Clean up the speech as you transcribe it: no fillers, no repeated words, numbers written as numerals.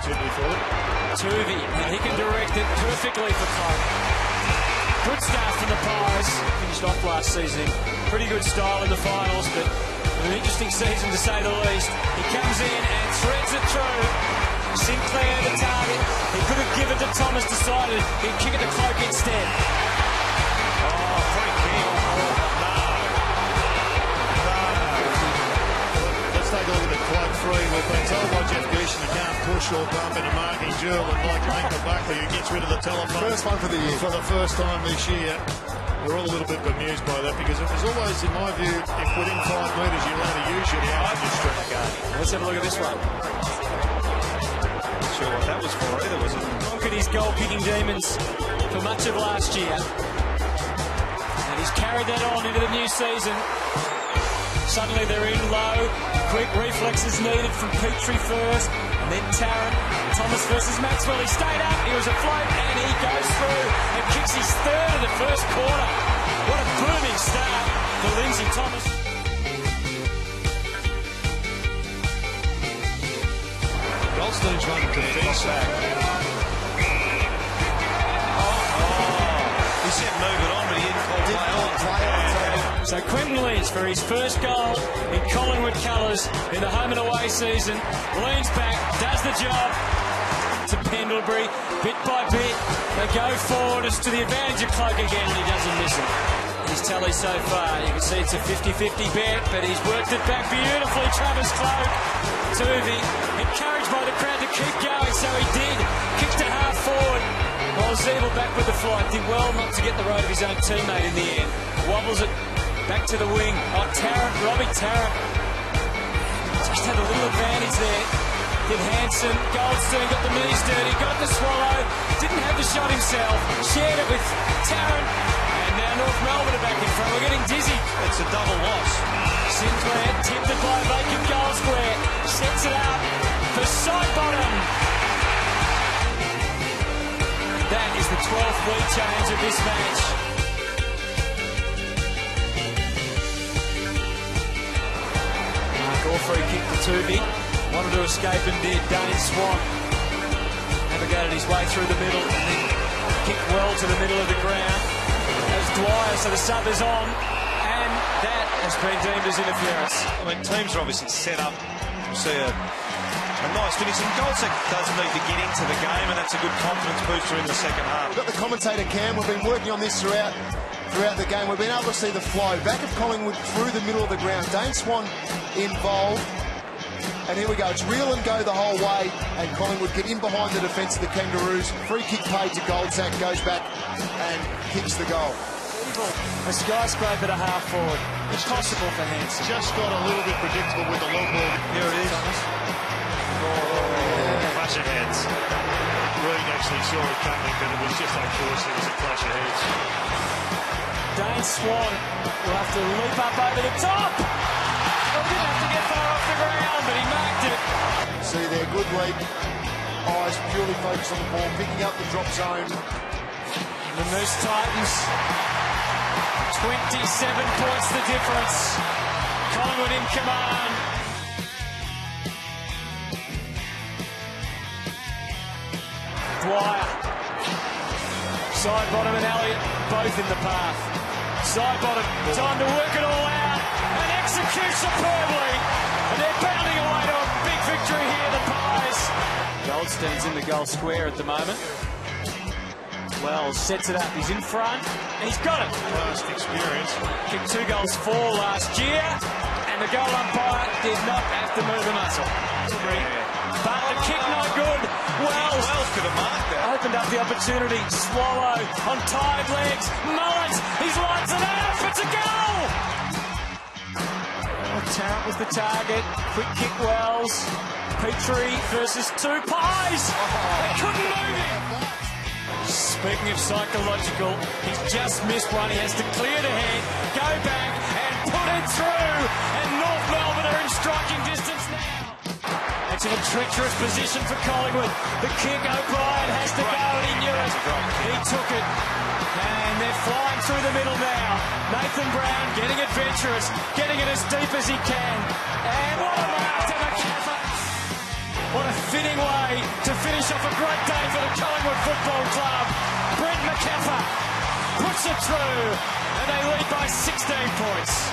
opportunity for them. Tuvey, and he can direct it perfectly for Collingwood. Good start from the Pies. Finished off last season. Pretty good style in the finals, but an interesting season to say the least. He comes in and threads it through. Sinclair the target. He could have given to Thomas, decided he'd kick it to Cloak instead. Oh, free kick. Let's take a look at the Cloak free. We've been told by Jeff Geeshan he can't push or bump in a marking duel, and like Michael Buckley, who gets rid of the telephone. First one for the year. For the first time this year. We're all a little bit bemused by that, because it was always, in my view, if within 5 metres you're allowed to use your arm, you strike a game. Let's have a look at this one. Not sure what that was for either, was it? Conquered his goal-kicking demons for much of last year. And he's carried that on into the new season. Suddenly they're in low. Quick reflexes needed from Petrie first. And then Tarrant. Thomas versus Maxwell. He stayed up. He was afloat. And he goes through and kicks his third of the first quarter. What a booming start for Lindsay Thomas. Goldstein's run to defence back. He said move it on, but he didn't call play on. So Quentin Lynch, for his first goal in Collingwood colours in the home and away season, leans back, does the job to Pendlebury, bit by bit. They go forward. It's to the advantage of Cloak again, and he doesn't miss it. His tally so far, you can see it's a 50-50 bet, but he's worked it back beautifully. Travis Cloak, Tuvey, encouraged by the crowd to keep going, so he did. Kicked to half forward, while Zeeble back with the flight. Did well not to get the road of his own teammate in the end. Wobbles it back to the wing. Oh, Tarrant, Robbie Tarrant. Just had a little advantage there. Did Hanson, Goldstein got the knees dirty, got the swallow, didn't have the shot himself, shared it with Tarrant, and now North Melbourne are back in front. We're getting dizzy. It's a double loss. Sinclair tipped it by a vacant goal square, sets it up for Sidebottom. That is the 12th lead change of this match. Mark Orfrey kicked the Tuvey. Wanted to escape and did. Dane Swan navigated his way through the middle and then kicked well to the middle of the ground. As Dwyer, so the sub is on, and that has been deemed as interference. I mean, teams are obviously set up to see a nice finish, and Goldsack doesn't need to get into the game, and that's a good confidence booster in the second half. We've got the commentator Cam. We've been working on this throughout the game. We've been able to see the flow back of Collingwood through the middle of the ground. Dane Swan involved. And here we go. It's reel and go the whole way. And Collingwood get in behind the defence of the Kangaroos. Free kick paid to Goldsack. Goes back and kicks the goal. A skyscraper to half forward. Impossible for Hanson. Just got a little bit predictable with the long ball. Here it is. Clash of heads. Reed actually saw it coming, but it was just unfortunate. It was a clash of heads. Dane Swan will have to leap up over the top. He didn't have to get far off the ground, but he marked it. See there, good leap. Eyes purely focused on the ball, picking up the drop zone. The Moose Titans, 27 points the difference. Collingwood in command. Dwyer, Sidebottom and Elliott both in the path. Sidebottom, time to work it all out and execute superbly. And they're bounding away to a big victory here, the Pies. Goldstein's in the goal square at the moment. Wells sets it up, he's in front, and he's got it. Past experience. Kicked 2 goals 4 last year, and the goal umpire did not have to move a muscle. But the kick no good. Wells could have marked that. opened up the opportunity. Swallow on tired legs. Mullins, he's lights it up. It's a goal. Oh, Tarrant was the target. Quick kick Wells. Petrie versus 2 Pies. They couldn't move him. Speaking of psychological, he's just missed one. He has to clear the head, go back and put it through. And North Melbourne are in striking distance now. It's in a treacherous position for Collingwood. The kick, O'Brien has to go, and he knew it. He took it. And they're flying through the middle now. Nathan Brown getting adventurous, getting it as deep as he can. And what a mark to McCaffrey. What a fitting way to finish off a great day for the Collingwood Football Club. Brent McCaffer puts it through, and they lead by 16 points.